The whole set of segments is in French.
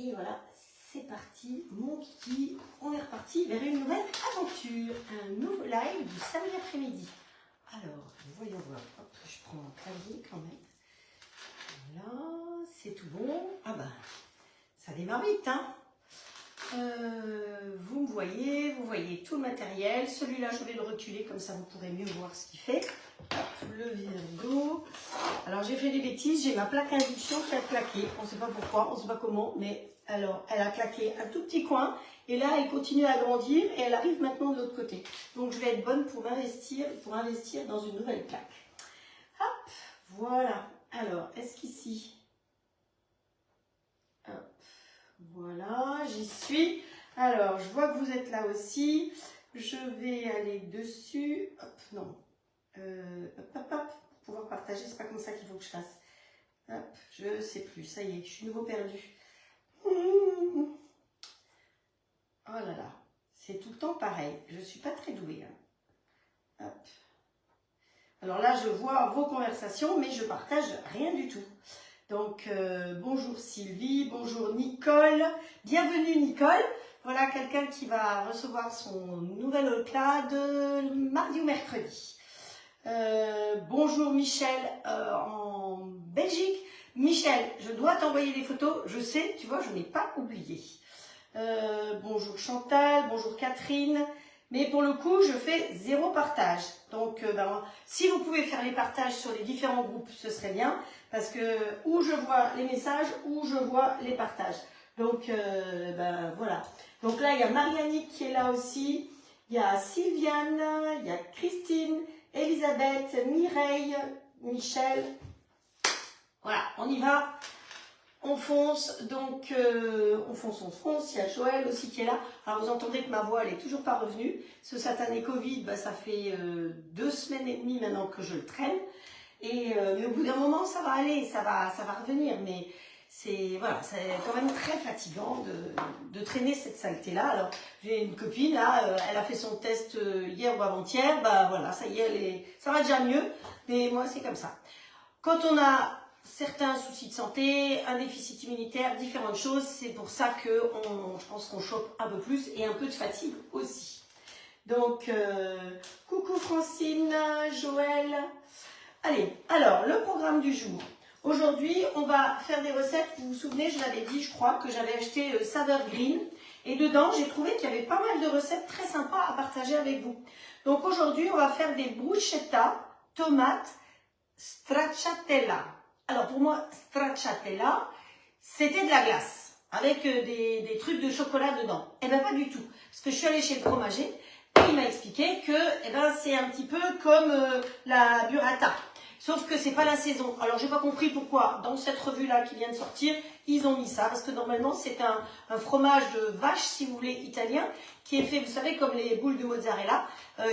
Et voilà, c'est parti, mon kiki. On est reparti vers une nouvelle aventure. Un nouveau live du samedi après-midi. Alors, voyons voir. Hop, je prends un clavier quand même. Voilà, c'est tout bon. Ah ben, ça démarre vite, hein. Vous voyez tout le matériel. Celui-là, je vais le reculer, comme ça vous pourrez mieux voir ce qu'il fait. Hop, le verre. Alors, j'ai fait des bêtises. J'ai ma plaque induction qui a claqué. On ne sait pas pourquoi, on ne sait pas comment, mais alors, elle a claqué un tout petit coin. Et là, elle continue à grandir et elle arrive maintenant de l'autre côté. Donc, je vais être bonne pour investir dans une nouvelle plaque. Hop, voilà. Alors, est-ce qu'ici... Hop. Voilà, j'y suis. Alors, je vois que vous êtes là aussi. Je vais aller dessus. Hop, non. Hop, pour pouvoir partager, c'est pas comme ça qu'il faut que je fasse. Hop, je sais plus. Ça y est, je suis nouveau perdue. Oh là là, c'est tout le temps pareil. Je suis pas très douée. Hein. Hop. Alors là, je vois vos conversations, mais je partage rien du tout. Donc, bonjour Sylvie, bonjour Nicole. Bienvenue Nicole. Voilà quelqu'un qui va recevoir son nouvel OCLA de mardi ou mercredi. Bonjour Michel en Belgique. Michel, je dois t'envoyer des photos. Je sais, tu vois, je n'ai pas oublié. Bonjour Chantal, bonjour Catherine. Mais pour le coup, je fais 0 partage. Donc, si vous pouvez faire les partages sur les différents groupes, ce serait bien. Parce que où je vois les messages, où je vois les partages. Donc, voilà. Donc là, il y a Marianne qui est là aussi. Il y a Sylviane, il y a Christine, Elisabeth, Mireille, Michel. Voilà, on y va. On fonce, donc on fonce. Il y a Joël aussi qui est là. Alors vous entendez que ma voix elle est toujours pas revenue. Ce satané Covid, ça fait 2 semaines et demie maintenant que je le traîne. Et mais au bout d'un moment ça va aller, ça va revenir. Mais c'est quand même très fatigant de traîner cette saleté là. Alors j'ai une copine là, elle a fait son test hier ou avant-hier. Voilà, ça y est, ça va déjà mieux. Mais moi c'est comme ça. Quand on a certains soucis de santé, un déficit immunitaire, différentes choses. C'est pour ça que je pense qu'on chope un peu plus et un peu de fatigue aussi. Donc, coucou Francine, Joël. Allez, alors, le programme du jour. Aujourd'hui, on va faire des recettes. Vous vous souvenez, je l'avais dit, je crois, que j'avais acheté Saveur Green. Et dedans, j'ai trouvé qu'il y avait pas mal de recettes très sympas à partager avec vous. Donc, aujourd'hui, on va faire des bruschetta, tomates, stracciatella. Alors pour moi, stracciatella, c'était de la glace avec des trucs de chocolat dedans. Eh bien pas du tout. Parce que je suis allée chez le fromager et il m'a expliqué que c'est un petit peu comme la burrata. Sauf que c'est pas la saison. Alors j'ai pas compris pourquoi dans cette revue-là qui vient de sortir, ils ont mis ça. Parce que normalement c'est un fromage de vache, si vous voulez, italien, qui est fait, vous savez, comme les boules de mozzarella,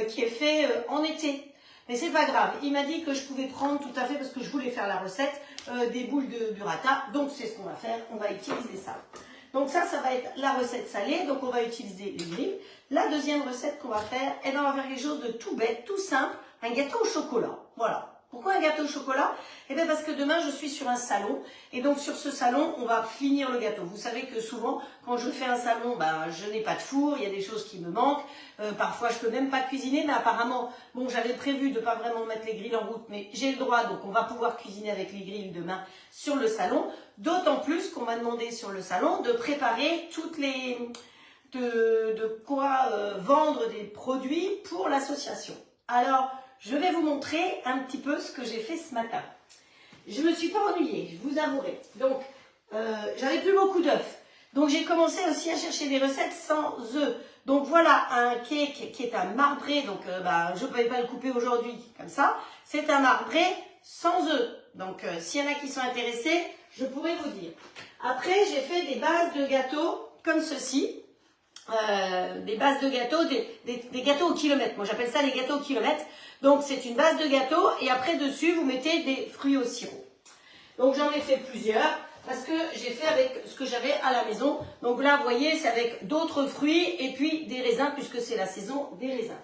qui est fait en été. Mais c'est pas grave, il m'a dit que je pouvais prendre tout à fait, parce que je voulais faire la recette, des boules de burrata. Donc c'est ce qu'on va faire, on va utiliser ça. Donc ça va être la recette salée, donc on va utiliser les grilles. La deuxième recette qu'on va faire, on va faire quelque chose de tout bête, tout simple, un gâteau au chocolat. Voilà. Pourquoi un gâteau au chocolat? Eh bien parce que demain je suis sur un salon et donc sur ce salon on va finir le gâteau. Vous savez que souvent quand je fais un salon, je n'ai pas de four, il y a des choses qui me manquent. Parfois je peux même pas cuisiner, mais apparemment, bon j'avais prévu de pas vraiment mettre les grilles en route, mais j'ai le droit, donc on va pouvoir cuisiner avec les grilles demain sur le salon. D'autant plus qu'on m'a demandé sur le salon de préparer toutes les... de quoi vendre des produits pour l'association. Alors, je vais vous montrer un petit peu ce que j'ai fait ce matin. Je ne me suis pas ennuyée, je vous avouerai. Donc, j'avais plus beaucoup d'œufs. Donc, j'ai commencé aussi à chercher des recettes sans œufs. Donc, voilà un cake qui est un marbré. Donc, je ne pouvais pas le couper aujourd'hui comme ça. C'est un marbré sans œufs. Donc, s'il y en a qui sont intéressés, je pourrais vous dire. Après, j'ai fait des bases de gâteaux comme ceci. Des bases de gâteaux, des gâteaux au kilomètre. Moi, j'appelle ça les gâteaux au kilomètre. Donc, c'est une base de gâteau et après, dessus, vous mettez des fruits au sirop. Donc, j'en ai fait plusieurs parce que j'ai fait avec ce que j'avais à la maison. Donc là, vous voyez, c'est avec d'autres fruits et puis des raisins puisque c'est la saison des raisins.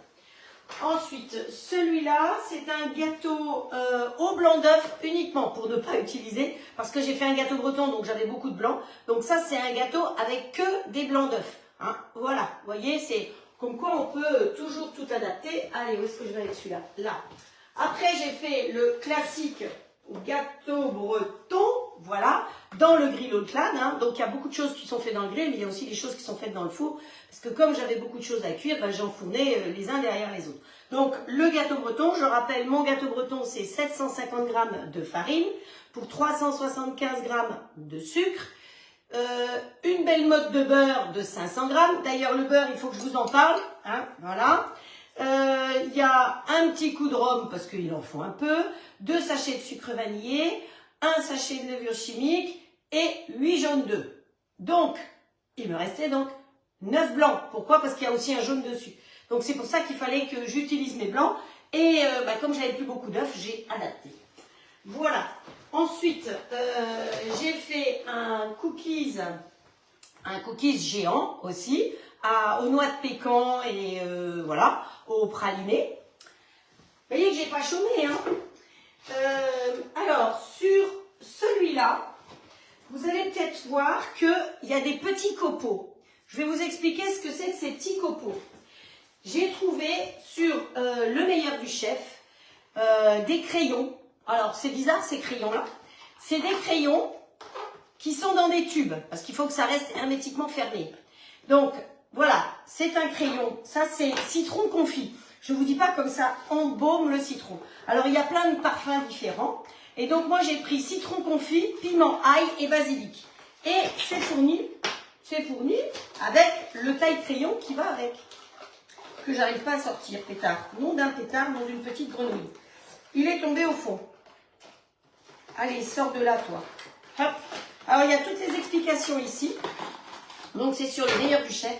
Ensuite, celui-là, c'est un gâteau au blanc d'œuf uniquement pour ne pas utiliser, parce que j'ai fait un gâteau breton, donc j'avais beaucoup de blanc. Donc ça, c'est un gâteau avec que des blancs d'œuf. Hein. Voilà, vous voyez, c'est comme quoi on peut toujours tout adapter. Allez, où est-ce que je vais avec celui-là? Là. Après, j'ai fait le classique gâteau breton, voilà, dans le grill haute lane. Hein. Donc il y a beaucoup de choses qui sont faites dans le grill, mais il y a aussi des choses qui sont faites dans le four. Parce que comme j'avais beaucoup de choses à cuire, ben, j'en fournais les uns derrière les autres. Donc le gâteau breton, je rappelle, mon gâteau breton, c'est 750 g de farine pour 375 g de sucre. Une belle motte de beurre de 500 g. D'ailleurs, le beurre, il faut que je vous en parle. Hein, voilà. Il y a un petit coup de rhum parce qu'il en faut un peu, 2 sachets de sucre vanillé, 1 sachet de levure chimique et 8 jaunes d'œufs. Donc, il me restait donc 9 blancs. Pourquoi? Parce qu'il y a aussi un jaune dessus. Donc, c'est pour ça qu'il fallait que j'utilise mes blancs. Et comme j'avais plus beaucoup d'œufs, j'ai adapté. Voilà. Ensuite, j'ai fait un cookies géant aussi, aux noix de pécan et voilà, au praliné. Vous voyez que j'ai pas chômé, hein. Alors, sur celui-là, vous allez peut-être voir qu'il y a des petits copeaux. Je vais vous expliquer ce que c'est que ces petits copeaux. J'ai trouvé sur le meilleur du chef des crayons. Alors, c'est bizarre ces crayons-là. C'est des crayons qui sont dans des tubes, parce qu'il faut que ça reste hermétiquement fermé. Donc, voilà, c'est un crayon. Ça, c'est citron confit. Je ne vous dis pas comme ça embaume le citron. Alors, il y a plein de parfums différents. Et donc, moi, j'ai pris citron confit, piment, ail et basilic. Et c'est fourni avec le taille-crayon qui va avec. Que j'arrive pas à sortir, pétard. Nom d'un pétard, nom d'une petite grenouille. Il est tombé au fond. Allez, sors de là, toi. Hop. Alors, il y a toutes les explications ici. Donc, c'est sur le meilleur du chef.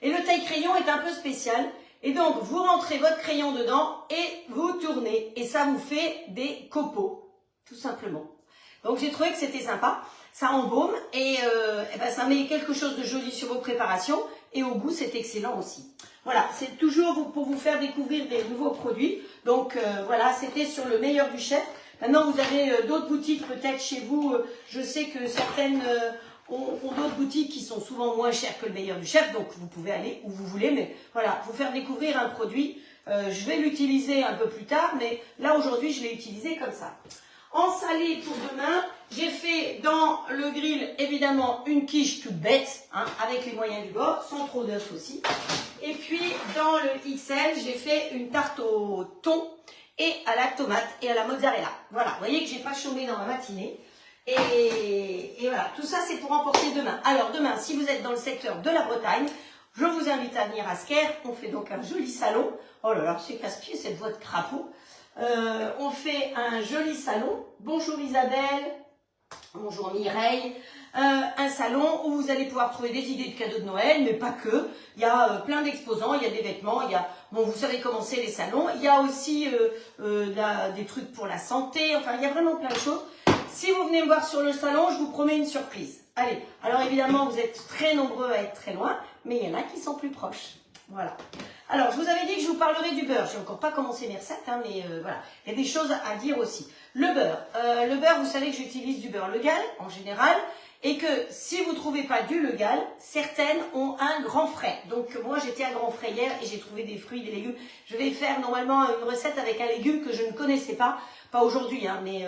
Et le taille-crayon est un peu spécial. Et donc, vous rentrez votre crayon dedans et vous tournez. Et ça vous fait des copeaux, tout simplement. Donc, j'ai trouvé que c'était sympa. Ça embaume et ça met quelque chose de joli sur vos préparations. Et au goût, c'est excellent aussi. Voilà, c'est toujours pour vous faire découvrir des nouveaux produits. Donc, voilà, c'était sur le meilleur du chef. Maintenant, vous avez d'autres boutiques peut-être chez vous. Je sais que certaines ont d'autres boutiques qui sont souvent moins chères que le meilleur du chef. Donc, vous pouvez aller où vous voulez. Mais voilà, vous faire découvrir un produit. Je vais l'utiliser un peu plus tard. Mais là, aujourd'hui, je l'ai utilisé comme ça. En salé pour demain, j'ai fait dans le grill, évidemment, une quiche toute bête, hein, avec les moyens du bord, sans trop d'œufs aussi. Et puis, dans le XL, j'ai fait une tarte au thon et à la tomate et à la mozzarella. Voilà, vous voyez que j'ai pas chômé dans ma matinée. Et voilà, tout ça, c'est pour emporter demain. Alors, demain, si vous êtes dans le secteur de la Bretagne, je vous invite à venir à Sker. On fait donc un joli salon. Oh là là, c'est casse-pied cette voix de crapaud. On fait un joli salon. Bonjour Isabelle, bonjour Mireille. Un salon où vous allez pouvoir trouver des idées de cadeaux de Noël, mais pas que. Il y a plein d'exposants, il y a des vêtements, il y a, bon, vous savez comment c'est les salons. Il y a aussi des trucs pour la santé. Enfin, il y a vraiment plein de choses. Si vous venez me voir sur le salon, je vous promets une surprise. Allez, alors évidemment, vous êtes très nombreux à être très loin, mais il y en a qui sont plus proches. Voilà. Alors, je vous avais dit que je vous parlerai du beurre. Je n'ai encore pas commencé mes recettes, hein, mais voilà. Il y a des choses à dire aussi. Le beurre, vous savez que j'utilise du beurre Legal, en général, et que si vous ne trouvez pas du Legal, certaines ont un grand frais. Donc, moi, j'étais à grand frais hier et j'ai trouvé des fruits, des légumes. Je vais faire normalement une recette avec un légume que je ne connaissais pas. Pas aujourd'hui, hein, mais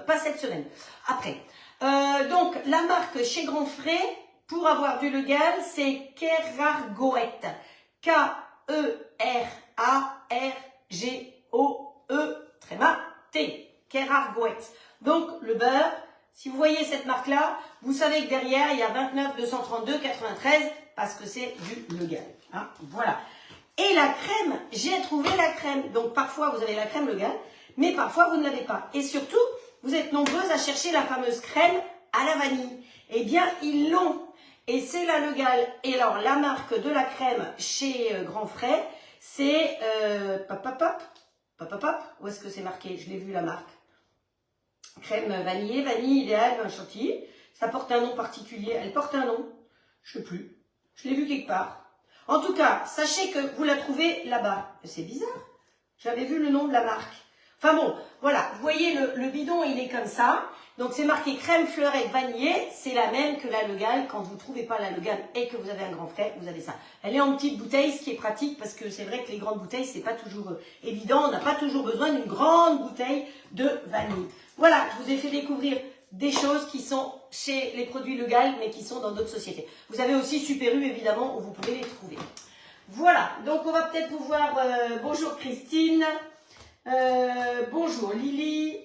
pas cette semaine. Après. Donc, la marque chez Grand Frais, pour avoir du Legal, c'est Kerargoët. K-E-R-A-R-G-O-E, tréma, T. Kerargoët. Donc, le beurre, si vous voyez cette marque-là, vous savez que derrière, il y a 29 232 93 parce que c'est du Legal. Hein, voilà. Et la crème, j'ai trouvé la crème. Donc, parfois, vous avez la crème Legal, mais parfois, vous ne l'avez pas. Et surtout, vous êtes nombreuses à chercher la fameuse crème à la vanille. Eh bien, ils l'ont. Et c'est la Legal. Et alors, la marque de la crème chez Grand Frais, c'est... où est-ce que c'est marqué? Je l'ai vu, la marque. Crème vanille idéale, vin chantilly. Ça porte un nom particulier. Elle porte un nom. Je ne sais plus. Je l'ai vu quelque part. En tout cas, sachez que vous la trouvez là-bas. C'est bizarre. J'avais vu le nom de la marque. Enfin bon, voilà. Vous voyez, le bidon, il est comme ça. Donc, c'est marqué crème fleurette vanillée. C'est la même que la Legal. Quand vous ne trouvez pas la Legal et que vous avez un grand frais, vous avez ça. Elle est en petite bouteille, ce qui est pratique parce que c'est vrai que les grandes bouteilles, c'est pas toujours évident. On n'a pas toujours besoin d'une grande bouteille de vanille. Voilà, je vous ai fait découvrir des choses qui sont chez les produits Legal, mais qui sont dans d'autres sociétés. Vous avez aussi Super U, évidemment, où vous pouvez les trouver. Voilà, donc on va peut-être pouvoir... bonjour Christine, bonjour Lily.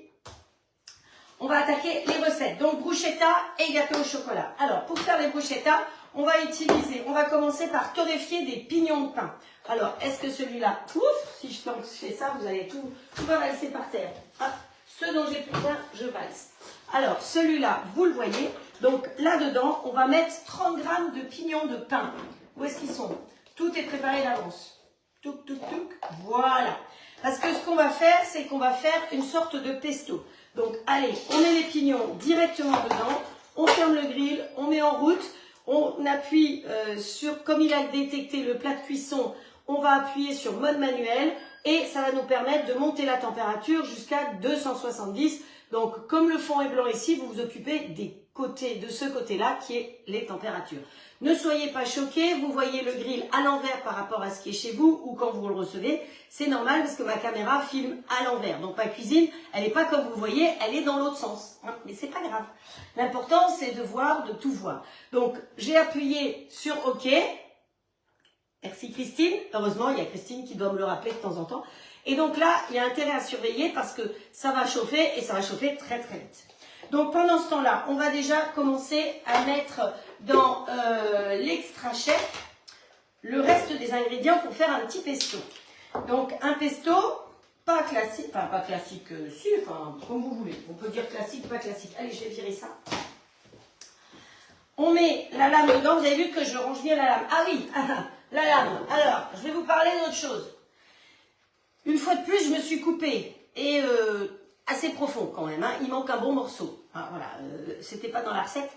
On va attaquer les recettes. Donc bruschetta et gâteau au chocolat. Alors, pour faire les bruschetta, on va commencer par torréfier des pignons de pain. Alors, est-ce que celui-là, ouf, si je fais ça, vous allez tout va valser par terre. Ah, ce dont j'ai plus besoin, je valse. Alors, celui-là, vous le voyez. Donc, là-dedans, on va mettre 30 g de pignons de pain. Où est-ce qu'ils sont? Tout est préparé d'avance. Touc, touc, touc. Voilà. Parce que ce qu'on va faire, c'est qu'on va faire une sorte de pesto. Donc, allez, on met les pignons directement dedans. On ferme le grill, on met en route. On appuie sur, comme il a détecté le plat de cuisson, on va appuyer sur mode manuel. Et ça va nous permettre de monter la température jusqu'à 270. Donc, comme le fond est blanc ici, vous vous occupez des côtés, de ce côté-là qui est les températures. Ne soyez pas choqués, vous voyez le grill à l'envers par rapport à ce qui est chez vous ou quand vous le recevez. C'est normal parce que ma caméra filme à l'envers. Donc, ma cuisine, elle n'est pas comme vous voyez, elle est dans l'autre sens. Hein, mais c'est pas grave. L'important, c'est de voir, de tout voir. Donc, j'ai appuyé sur OK. Merci Christine. Heureusement, il y a Christine qui doit me le rappeler de temps en temps. Et donc là, il y a intérêt à surveiller parce que ça va chauffer et ça va chauffer très très vite. Donc pendant ce temps-là, on va déjà commencer à mettre dans l'extra chef le reste des ingrédients pour faire un petit pesto. Donc un pesto, pas classique, enfin pas classique, si, enfin comme vous voulez. On peut dire classique, pas classique. Allez, je vais virer ça. On met la lame dedans. Vous avez vu que je range bien la lame. Ah oui, la lame. Alors, je vais vous parler d'autre chose. Une fois de plus, je me suis coupée. Et assez profond quand même. Hein. Il manque un bon morceau. Ah, voilà, c'était pas dans la recette.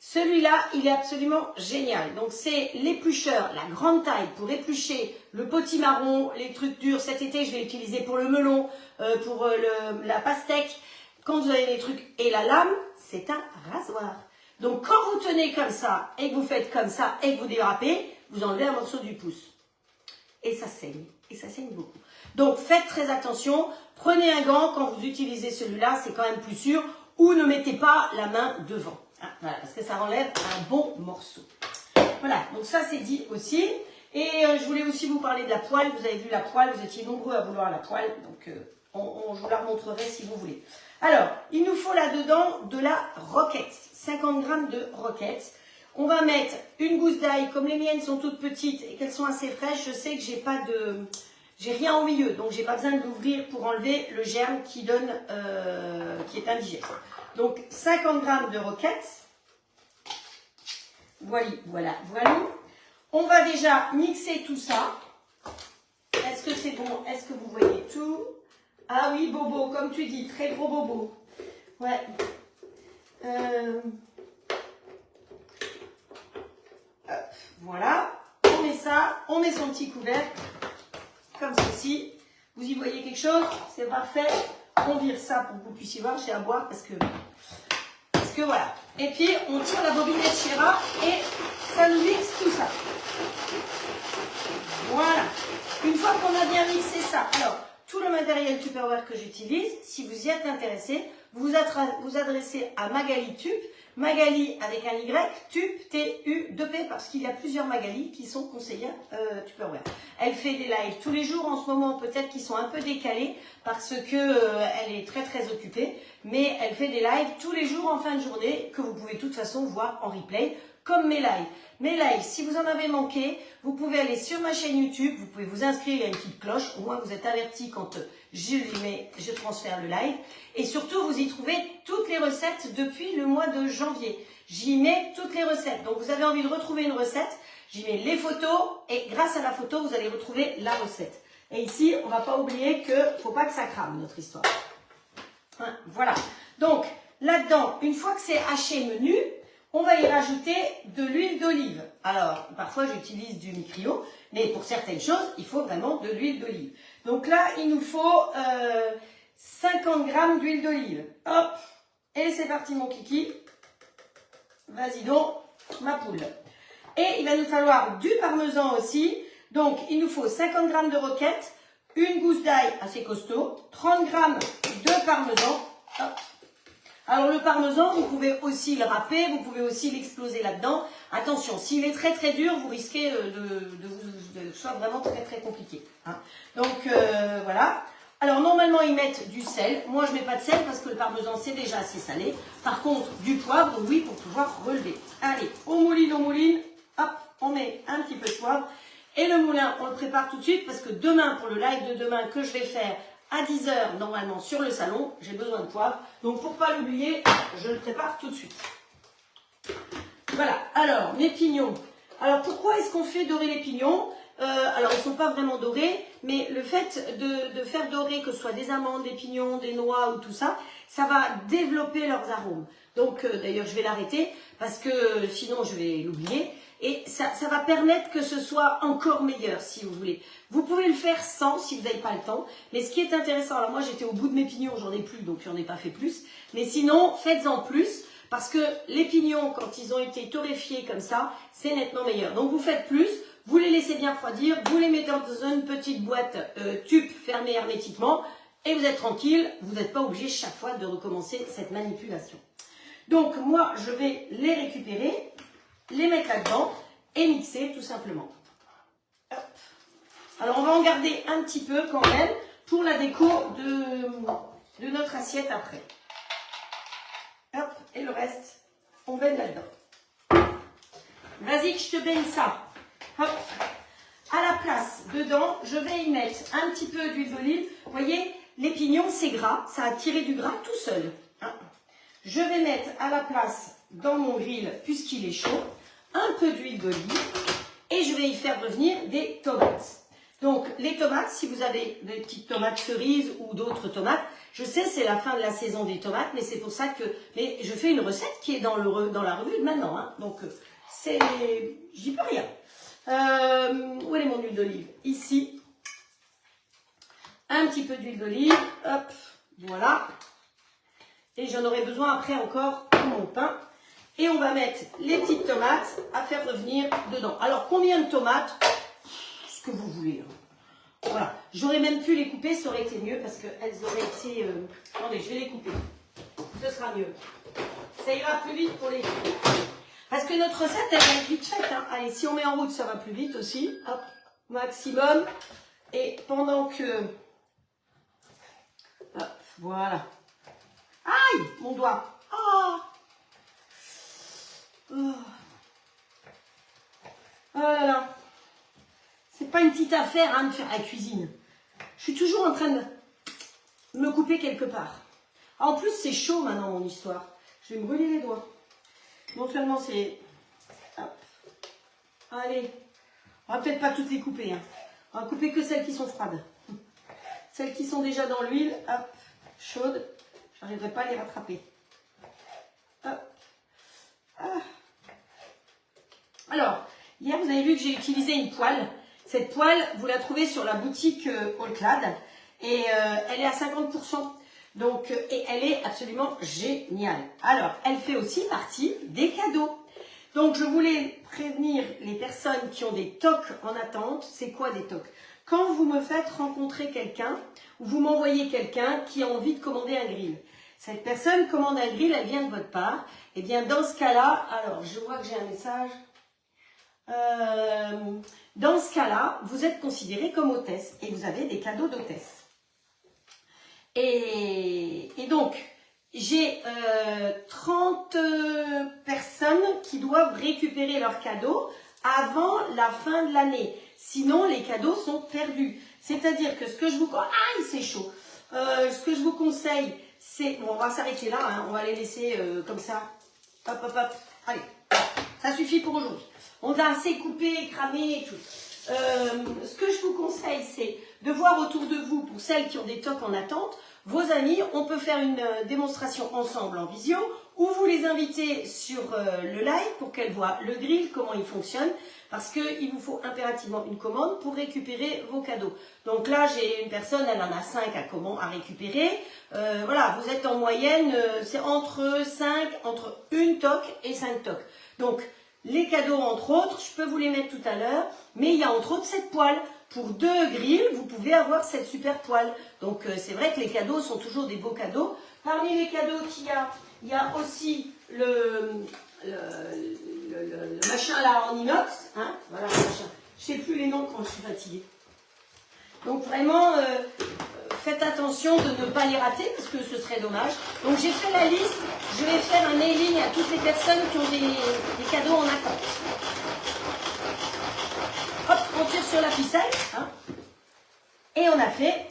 Celui-là, il est absolument génial. Donc, c'est l'éplucheur, la grande taille pour éplucher le potimarron, les trucs durs. Cet été, je l'ai utilisé pour le melon, pour la pastèque. Quand vous avez les trucs et la lame, c'est un rasoir. Donc, quand vous tenez comme ça et que vous faites comme ça et que vous dérapez, vous enlevez un morceau du pouce. Et ça saigne. Et ça saigne beaucoup. Donc, faites très attention. Prenez un gant quand vous utilisez celui-là, c'est quand même plus sûr. Ou ne mettez pas la main devant. Hein, voilà, parce que ça enlève un bon morceau. Voilà, donc ça c'est dit aussi. Et je voulais aussi vous parler de la poêle. Vous avez vu la poêle, vous étiez nombreux à vouloir la poêle. Donc, je vous la remontrerai si vous voulez. Alors, il nous faut là-dedans de la roquette. 50 g de roquette. On va mettre une gousse d'ail. Comme les miennes sont toutes petites et qu'elles sont assez fraîches, je sais que j'ai rien au milieu. Donc, j'ai pas besoin de l'ouvrir pour enlever le germe qui est indigeste. Donc, 50 g de roquette. Voilà, voilà, voilà. On va déjà mixer tout ça. Est-ce que c'est bon? Est-ce que vous voyez tout? Ah oui, bobo, comme tu dis, très gros bobo. Ouais. Voilà. On met ça, on met son petit couvercle. Comme ceci. Vous y voyez quelque chose? C'est parfait. On vire ça pour que vous puissiez voir. J'ai à boire parce que voilà. Et puis, on tire la bobinette Shira et ça nous mixe tout ça. Voilà. Une fois qu'on a bien mixé ça, alors, tout le matériel Tupperware que j'utilise, si vous y êtes intéressé, vous adressez à Magali Tup, Magali avec un Y, Tup, T-U-2-P, parce qu'il y a plusieurs Magali qui sont conseillères Tupperware. Elle fait des lives tous les jours, en ce moment peut-être qu'ils sont un peu décalés, parce que elle est très très occupée, mais elle fait des lives tous les jours en fin de journée, que vous pouvez de toute façon voir en replay, comme mes lives. Mes lives, si vous en avez manqué, vous pouvez aller sur ma chaîne YouTube, vous pouvez vous inscrire, il y a une petite cloche, au moins vous êtes averti quand je transfère le live. Et surtout, vous y trouvez toutes les recettes depuis le mois de janvier. J'y mets toutes les recettes. Donc, vous avez envie de retrouver une recette, j'y mets les photos et grâce à la photo, vous allez retrouver la recette. Et ici, on ne va pas oublier qu'il ne faut pas que ça crame, notre histoire. Hein, voilà. Donc, là-dedans, une fois que c'est haché menu, on va y rajouter de l'huile d'olive. Alors, parfois j'utilise du micrio, mais pour certaines choses, il faut vraiment de l'huile d'olive. Donc là, il nous faut 50 g d'huile d'olive. Hop, et c'est parti mon kiki. Vas-y donc, ma poule. Et il va nous falloir du parmesan aussi. Donc, il nous faut 50 g de roquette, une gousse d'ail assez costaud, 30 g de parmesan. Hop. Alors, le parmesan, vous pouvez aussi le râper, vous pouvez aussi l'exploser là-dedans. Attention, s'il est très très dur, vous risquez de soit vraiment très très compliqué. Hein. Donc, voilà. Alors, normalement, ils mettent du sel. Moi, je ne mets pas de sel parce que le parmesan, c'est déjà assez salé. Par contre, du poivre, oui, pour pouvoir relever. Allez, on mouline. Hop, on met un petit peu de poivre. Et le moulin, on le prépare tout de suite parce que demain, pour le live de demain que je vais faire à 10 h, normalement, sur le salon, j'ai besoin de poivre. Donc, pour ne pas l'oublier, je le prépare tout de suite. Voilà, alors, mes pignons. Alors, pourquoi est-ce qu'on fait dorer les pignons ? Alors, ils ne sont pas vraiment dorés, mais le fait de faire dorer, que ce soit des amandes, des pignons, des noix ou tout ça, ça va développer leurs arômes. Donc, d'ailleurs, je vais l'arrêter parce que sinon, je vais l'oublier. Et ça va permettre que ce soit encore meilleur, si vous voulez. Vous pouvez le faire sans, si vous n'avez pas le temps. Mais ce qui est intéressant, alors moi, j'étais au bout de mes pignons, j'en ai plus, donc j'en ai pas fait plus. Mais sinon, faites-en plus. Parce que les pignons, quand ils ont été torréfiés comme ça, c'est nettement meilleur. Donc, vous faites plus. Vous les laissez bien refroidir, vous les mettez dans une petite boîte tube fermée hermétiquement et vous êtes tranquille, vous n'êtes pas obligé chaque fois de recommencer cette manipulation. Donc moi, je vais les récupérer, les mettre là-dedans et mixer tout simplement. Hop. Alors on va en garder un petit peu quand même pour la déco de notre assiette après. Hop, et le reste, on baigne là-dedans. Vas-y que je te baigne ça. Hop. À la place, dedans, je vais y mettre un petit peu d'huile d'olive. Vous voyez, les pignons, c'est gras. Ça a tiré du gras tout seul. Hein. Je vais mettre à la place, dans mon grill, puisqu'il est chaud, un peu d'huile d'olive. Et je vais y faire revenir des tomates. Donc, les tomates, si vous avez des petites tomates cerises ou d'autres tomates, je sais, c'est la fin de la saison des tomates, mais c'est pour ça que... Mais je fais une recette qui est dans la revue de maintenant. Hein. Donc, c'est... J'y peux rien. Où est mon huile d'olive? Ici. Un petit peu d'huile d'olive. Hop, voilà. Et j'en aurai besoin après encore pour mon pain. Et on va mettre les petites tomates à faire revenir dedans. Alors, combien de tomates? Ce que vous voulez. Voilà. J'aurais même pu les couper, ça aurait été mieux parce qu'elles auraient été... Attendez, je vais les couper. Ce sera mieux. Ça ira plus vite pour les couper. Parce que notre recette, elle va être vite faite. Hein. Allez, si on met en route, ça va plus vite aussi. Hop, maximum. Et pendant que... Hop, voilà. Aïe, mon doigt. Oh, oh. Oh là là. C'est pas une petite affaire hein, de faire la cuisine. Je suis toujours en train de me couper quelque part. Ah, en plus, c'est chaud maintenant, mon histoire. Je vais me brûler les doigts. Non seulement c'est... Hop. Allez. On va peut-être pas toutes les couper. Hein. On va couper que celles qui sont froides. Celles qui sont déjà dans l'huile, hop, chaudes, je n'arriverai pas à les rattraper. Hop. Ah. Alors, hier, vous avez vu que j'ai utilisé une poêle. Cette poêle, vous la trouvez sur la boutique All-Clad. Et elle est à 50%. Donc, et elle est absolument géniale. Alors, elle fait aussi partie des cadeaux. Donc, je voulais prévenir les personnes qui ont des tocs en attente. C'est quoi des tocs? Quand vous me faites rencontrer quelqu'un, ou vous m'envoyez quelqu'un qui a envie de commander un grill. Cette personne commande un grill, elle vient de votre part. Et bien, dans ce cas-là, alors, je vois que j'ai un message. Dans ce cas-là, vous êtes considéré comme hôtesse et vous avez des cadeaux d'hôtesse. Et donc, j'ai 30 personnes qui doivent récupérer leurs cadeaux avant la fin de l'année. Sinon, les cadeaux sont perdus. C'est-à-dire que ce que je vous... Aïe, c'est chaud. Ce que je vous conseille, c'est... Bon, on va s'arrêter là. Hein, on va les laisser comme ça. Hop, hop, hop. Allez, ça suffit pour aujourd'hui. On a assez coupé, cramé et tout. Ce que je vous conseille, c'est de voir autour de vous, pour celles qui ont des tocs en attente, vos amis, on peut faire une démonstration ensemble en visio, ou vous les invitez sur le live pour qu'elles voient le grill, comment il fonctionne, parce qu'il vous faut impérativement une commande pour récupérer vos cadeaux. Donc là, j'ai une personne, elle en a 5 à récupérer. Voilà, vous êtes en moyenne, c'est entre 1 toque et 5 toques. Donc, les cadeaux, entre autres, je peux vous les mettre tout à l'heure, mais il y a entre autres cette poêle. Pour 2 grilles, vous pouvez avoir cette super poêle. Donc, c'est vrai que les cadeaux sont toujours des beaux cadeaux. Parmi les cadeaux qu'il y a, il y a aussi le machin là en inox. Hein, voilà, le machin. Je ne sais plus les noms quand je suis fatiguée. Donc, vraiment, faites attention de ne pas les rater parce que ce serait dommage. Donc, j'ai fait la liste. Je vais faire un mailing à toutes les personnes qui ont des cadeaux en attente. Hop, on tire sur la ficelle, hein, et on a fait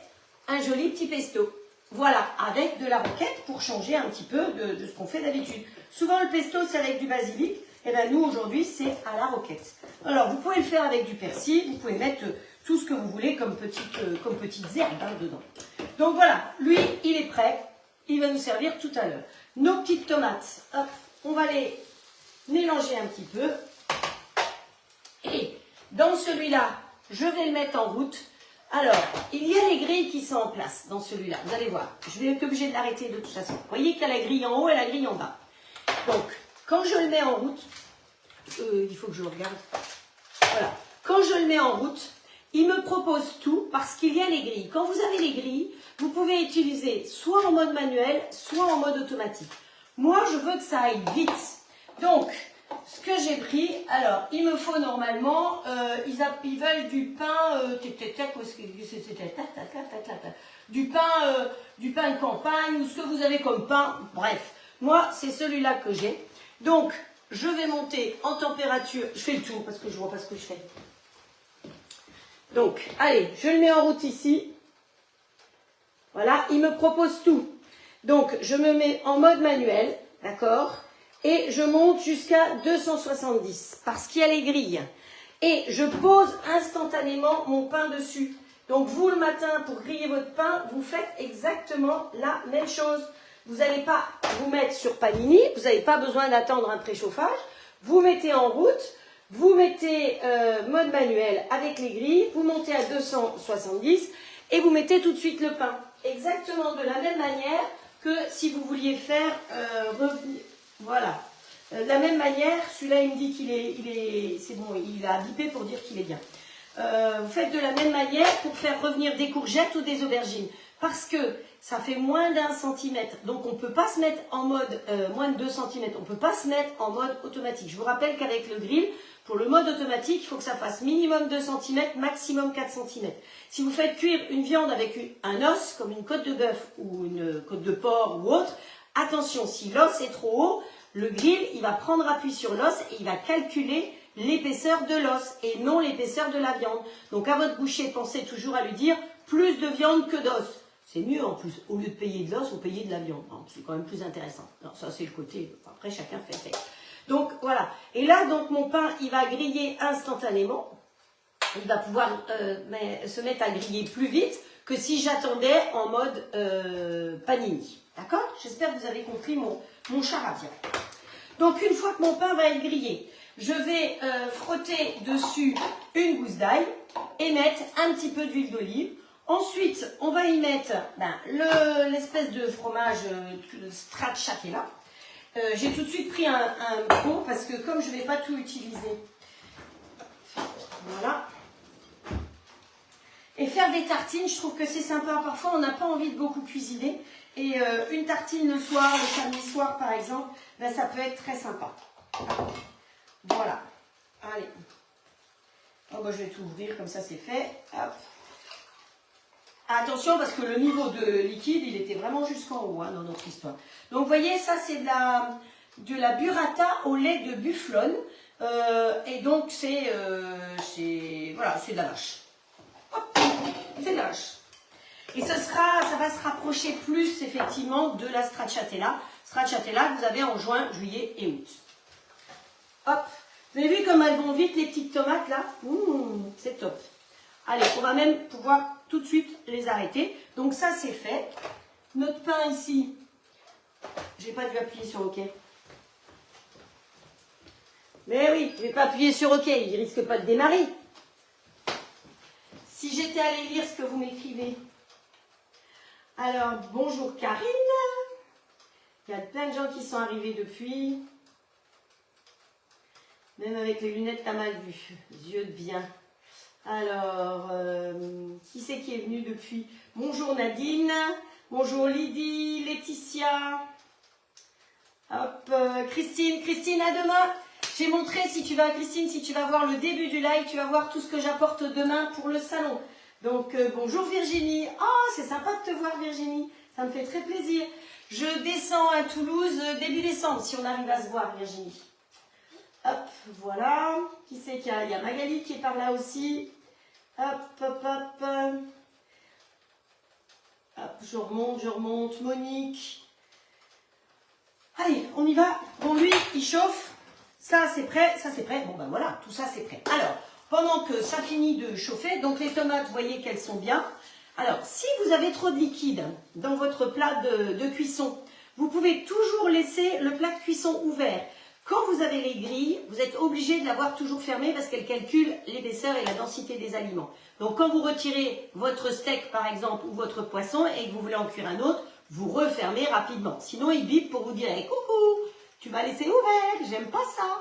un joli petit pesto. Voilà, avec de la roquette pour changer un petit peu de ce qu'on fait d'habitude. Souvent le pesto c'est avec du basilic, et bien nous aujourd'hui c'est à la roquette. Alors vous pouvez le faire avec du persil, vous pouvez mettre tout ce que vous voulez comme petites herbes hein, dedans. Donc voilà, lui il est prêt, il va nous servir tout à l'heure. Nos petites tomates, hop, on va les mélanger un petit peu. Et dans celui-là, je vais le mettre en route. Alors, il y a les grilles qui sont en place dans celui-là. Vous allez voir, je vais être obligée de l'arrêter de toute façon. Vous voyez qu'il y a la grille en haut et la grille en bas. Donc, quand je le mets en route, il faut que je le regarde. Voilà. Quand je le mets en route, il me propose tout parce qu'il y a les grilles. Quand vous avez les grilles, vous pouvez utiliser soit en mode manuel, soit en mode automatique. Moi, je veux que ça aille vite. Donc, ce que j'ai pris, alors, il me faut normalement, ils veulent du pain, du pain de campagne, ou ce que vous avez comme pain, bref. Moi, c'est celui-là que j'ai. Donc, je vais monter en température, je fais le tour parce que je ne vois pas ce que je fais. Donc, allez, je le mets en route ici. Voilà, il me propose tout. Donc, je me mets en mode manuel, d'accord ? Et je monte jusqu'à 270 parce qu'il y a les grilles. Et je pose instantanément mon pain dessus. Donc vous, le matin, pour griller votre pain, vous faites exactement la même chose. Vous n'allez pas vous mettre sur panini, vous n'avez pas besoin d'attendre un préchauffage. Vous mettez en route, vous mettez mode manuel avec les grilles, vous montez à 270 et vous mettez tout de suite le pain. Exactement de la même manière que si vous vouliez faire voilà. De la même manière, celui-là, il me dit c'est bon, il a bipé pour dire qu'il est bien. Vous faites de la même manière pour faire revenir des courgettes ou des aubergines. Parce que ça fait moins d'1 centimètre. Donc, on ne peut pas se mettre en mode moins de 2 cm. On ne peut pas se mettre en mode automatique. Je vous rappelle qu'avec le grill, pour le mode automatique, il faut que ça fasse minimum 2 cm, maximum 4 cm. Si vous faites cuire une viande avec un os, comme une côte de bœuf ou une côte de porc ou autre, attention, si l'os est trop haut, le grill, il va prendre appui sur l'os et il va calculer l'épaisseur de l'os et non l'épaisseur de la viande. Donc à votre boucher, pensez toujours à lui dire plus de viande que d'os. C'est mieux en plus. Au lieu de payer de l'os, vous payez de la viande. C'est quand même plus intéressant. Non, ça c'est le côté. Après, chacun fait. Donc voilà. Et là, donc mon pain, il va griller instantanément. Il va pouvoir se mettre à griller plus vite que si j'attendais en mode panini. D'accord? J'espère que vous avez compris mon charabia. Donc, une fois que mon pain va être grillé, je vais frotter dessus une gousse d'ail et mettre un petit peu d'huile d'olive. Ensuite, on va y mettre l'espèce de fromage stracciatella. J'ai tout de suite pris un pot parce que comme je ne vais pas tout utiliser, voilà. Et faire des tartines, je trouve que c'est sympa. Parfois, on n'a pas envie de beaucoup cuisiner. Et une tartine le soir, le samedi soir par exemple, ben, ça peut être très sympa. Voilà. Allez. Oh, ben, je vais tout ouvrir, comme ça c'est fait. Hop. Attention parce que le niveau de liquide, il était vraiment jusqu'en haut hein, dans notre histoire. Donc vous voyez, ça c'est de la burrata au lait de bufflone. Et donc c'est voilà, c'est de la vache. Hop, c'est de la vache. Et ça va se rapprocher plus effectivement de la stracciatella. Stracciatella que vous avez en juin, juillet et août. Hop, vous avez vu comme elles vont vite les petites tomates là? C'est top. Allez, on va même pouvoir tout de suite les arrêter. Donc ça c'est fait. Notre pain ici, J'ai pas dû appuyer sur OK. Mais oui, je vais pas appuyer sur OK, il risque pas de démarrer. Si j'étais allée lire ce que vous m'écrivez. Alors, bonjour Karine. Il y a plein de gens qui sont arrivés depuis. Même avec les lunettes, t'as mal vu. Yeux de bien. Alors, qui c'est qui est venu depuis? Bonjour Nadine. Bonjour Lydie, Laetitia. Hop, Christine. Christine, à demain. J'ai montré, Christine, si tu vas voir le début du live, tu vas voir tout ce que j'apporte demain pour le salon. Donc, bonjour Virginie. Oh, c'est sympa de te voir Virginie. Ça me fait très plaisir. Je descends à Toulouse début décembre, si on arrive à se voir Virginie. Hop, voilà. Qui c'est qu'il y a? Il y a Magali qui est par là aussi. Hop, hop, hop. Hop, je remonte. Monique. Allez, on y va. Bon, lui, il chauffe. Ça, c'est prêt. Ça, c'est prêt. Bon, ben voilà, tout ça, c'est prêt. Alors, pendant que ça finit de chauffer, donc les tomates, vous voyez qu'elles sont bien. Alors, si vous avez trop de liquide dans votre plat de cuisson, vous pouvez toujours laisser le plat de cuisson ouvert. Quand vous avez les grilles, vous êtes obligé de l'avoir toujours fermée parce qu'elle calcule l'épaisseur et la densité des aliments. Donc, quand vous retirez votre steak, par exemple, ou votre poisson et que vous voulez en cuire un autre, vous refermez rapidement. Sinon, il bip pour vous dire hey, « Coucou, tu m'as laissé ouvert, j'aime pas ça ».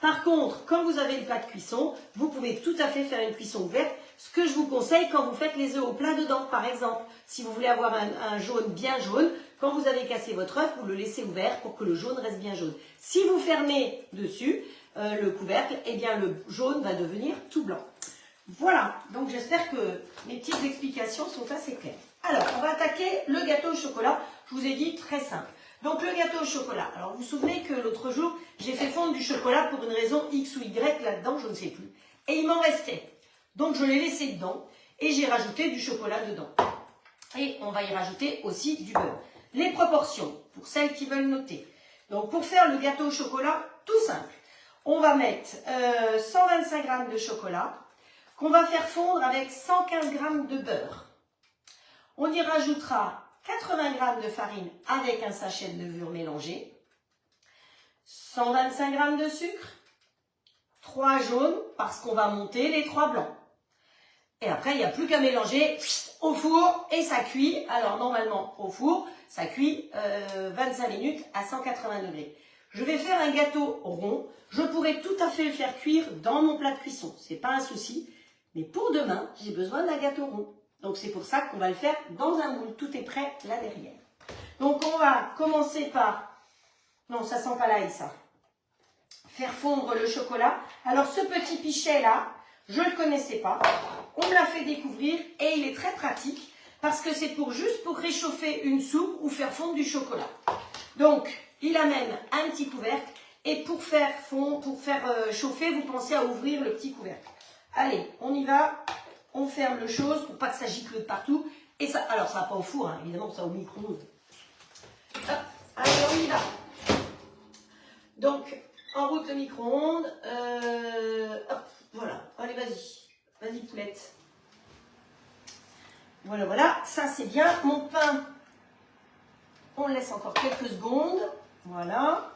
Par contre, quand vous avez le plat de cuisson, vous pouvez tout à fait faire une cuisson ouverte. Ce que je vous conseille quand vous faites les œufs au plat dedans, par exemple. Si vous voulez avoir un jaune bien jaune, quand vous avez cassé votre œuf, vous le laissez ouvert pour que le jaune reste bien jaune. Si vous fermez dessus le couvercle, eh bien le jaune va devenir tout blanc. Voilà, donc j'espère que mes petites explications sont assez claires. Alors, on va attaquer le gâteau au chocolat. Je vous ai dit très simple. Donc le gâteau au chocolat. Alors vous vous souvenez que l'autre jour, j'ai fait fondre du chocolat pour une raison X ou Y là-dedans, je ne sais plus. Et il m'en restait. Donc je l'ai laissé dedans et j'ai rajouté du chocolat dedans. Et on va y rajouter aussi du beurre. Les proportions, pour celles qui veulent noter. Donc pour faire le gâteau au chocolat, tout simple. On va mettre 125 g de chocolat qu'on va faire fondre avec 115 g de beurre. On y rajoutera 80 g de farine avec un sachet de levure mélangée, 125 g de sucre, 3 jaunes parce qu'on va monter les 3 blancs. Et après, il n'y a plus qu'à mélanger au four et ça cuit. Alors normalement, au four, ça cuit 25 minutes à 180 degrés. Je vais faire un gâteau rond. Je pourrais tout à fait le faire cuire dans mon plat de cuisson. Ce n'est pas un souci. Mais pour demain, j'ai besoin d'un gâteau rond. Donc c'est pour ça qu'on va le faire dans un moule. Tout est prêt là derrière. Donc on va commencer par... Non, ça sent pas l'ail ça. Faire fondre le chocolat. Alors ce petit pichet là, je ne le connaissais pas. On me l'a fait découvrir et il est très pratique parce que c'est juste pour réchauffer une soupe ou faire fondre du chocolat. Donc il amène un petit couvercle et pour faire chauffer, vous pensez à ouvrir le petit couvercle. Allez, on y va. On ferme le chose pour pas que ça gicle de partout. Et ça, alors ça va pas au four, hein, évidemment, ça au micro-ondes. Allez, on y va. Donc, en route le micro-ondes. Hop, voilà. Allez, vas-y. Vas-y, poulette. Voilà, voilà. Ça, c'est bien. Mon pain, on le laisse encore quelques secondes. Voilà.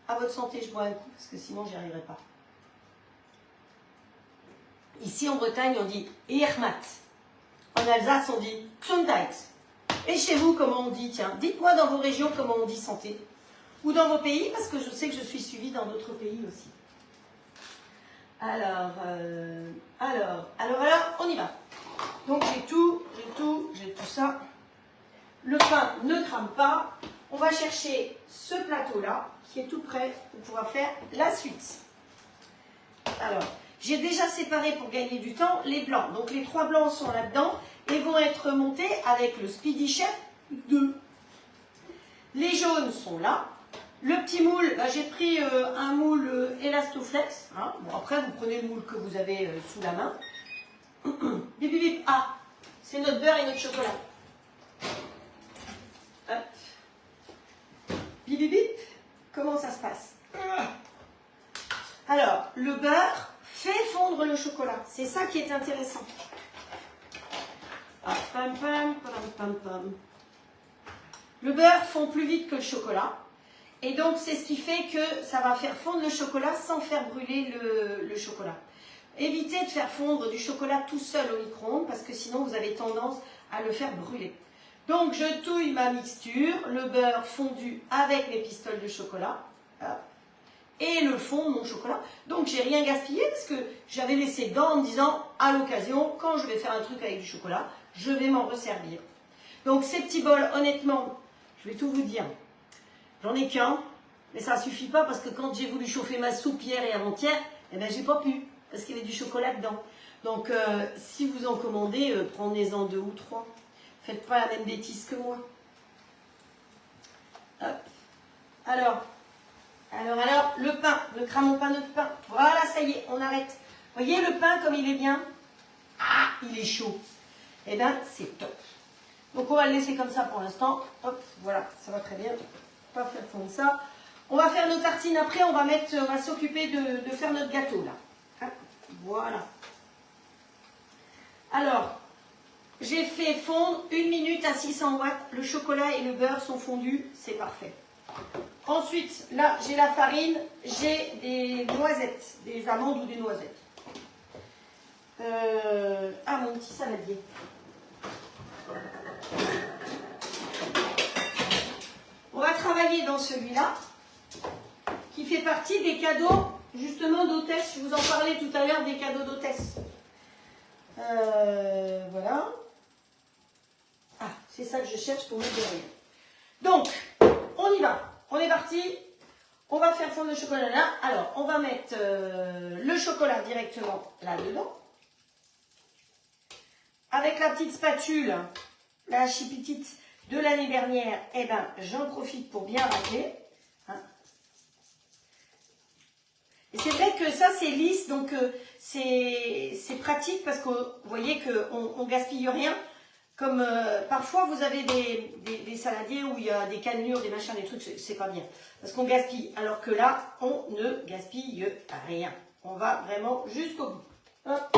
À votre santé, je bois un coup, parce que sinon, j'y arriverai pas. Ici, en Bretagne, on dit « Irmat ». En Alsace, on dit « Gesundheit ». Et chez vous, comment on dit? Tiens, dites-moi dans vos régions comment on dit santé. Ou dans vos pays, parce que je sais que je suis suivie dans d'autres pays aussi. Alors, on y va. Donc, j'ai tout ça. Le pain ne crame pas. On va chercher ce plateau-là, qui est tout prêt pour pouvoir faire la suite. Alors, j'ai déjà séparé pour gagner du temps les blancs. Donc, les 3 blancs sont là-dedans et vont être montés avec le Speedy Chef 2. Les jaunes sont là. Le petit moule, bah, j'ai pris un moule Elastoflex. Hein. Bon, après, vous prenez le moule que vous avez sous la main. Bip, bip, bip. Ah, c'est notre beurre et notre chocolat. Hop. Bip, bip, bip. Comment ça se passe? Alors, le beurre fait fondre le chocolat. C'est ça qui est intéressant. Ah, pam, pam, pam, pam, pam. Le beurre fond plus vite que le chocolat. Et donc, c'est ce qui fait que ça va faire fondre le chocolat sans faire brûler le chocolat. Évitez de faire fondre du chocolat tout seul au micro-ondes parce que sinon, vous avez tendance à le faire brûler. Donc, je touille ma mixture, le beurre fondu avec mes pistoles de chocolat. Et le fond de mon chocolat. Donc, j'ai rien gaspillé parce que j'avais laissé dedans en me disant, à l'occasion, quand je vais faire un truc avec du chocolat, je vais m'en resservir. Donc, ces petits bols, honnêtement, je vais tout vous dire. J'en ai qu'un, mais ça ne suffit pas parce que quand j'ai voulu chauffer ma soupe hier et avant-hier, eh ben, j'ai pas pu parce qu'il y avait du chocolat dedans. Donc, si vous en commandez, prenez-en 2 ou 3. Faites pas la même bêtise que moi. Hop. Alors, le pain, ne cramons pas notre pain. Voilà, ça y est, on arrête. Voyez le pain comme il est bien? Ah, il est chaud. Eh bien, c'est top. Donc, on va le laisser comme ça pour l'instant. Hop, voilà, ça va très bien. On va faire fondre ça. On va faire nos tartines après. On va s'occuper de faire notre gâteau, là. Hein, voilà. Alors, j'ai fait fondre 1 minute à 600 watts. Le chocolat et le beurre sont fondus. C'est parfait. Ensuite, là, j'ai la farine, j'ai des noisettes, des amandes ou des noisettes. Ah, mon petit saladier. On va travailler dans celui-là, qui fait partie des cadeaux, justement, d'hôtesse. Je vous en parlais tout à l'heure des cadeaux d'hôtesse. Voilà. Ah, c'est ça que je cherche pour mettre derrière. Donc, on y va. On est parti, on va faire fondre le chocolat là. Alors, on va mettre le chocolat directement là-dedans. Avec la petite spatule, la chipitite de l'année dernière, eh ben, j'en profite pour bien racler. Hein. Et c'est vrai que ça, c'est lisse, donc c'est pratique parce que vous voyez qu'on ne gaspille rien. Comme parfois vous avez des saladiers où il y a des cannelures, des machins, des trucs, c'est pas bien. Parce qu'on gaspille. Alors que là, on ne gaspille rien. On va vraiment jusqu'au bout. Hop.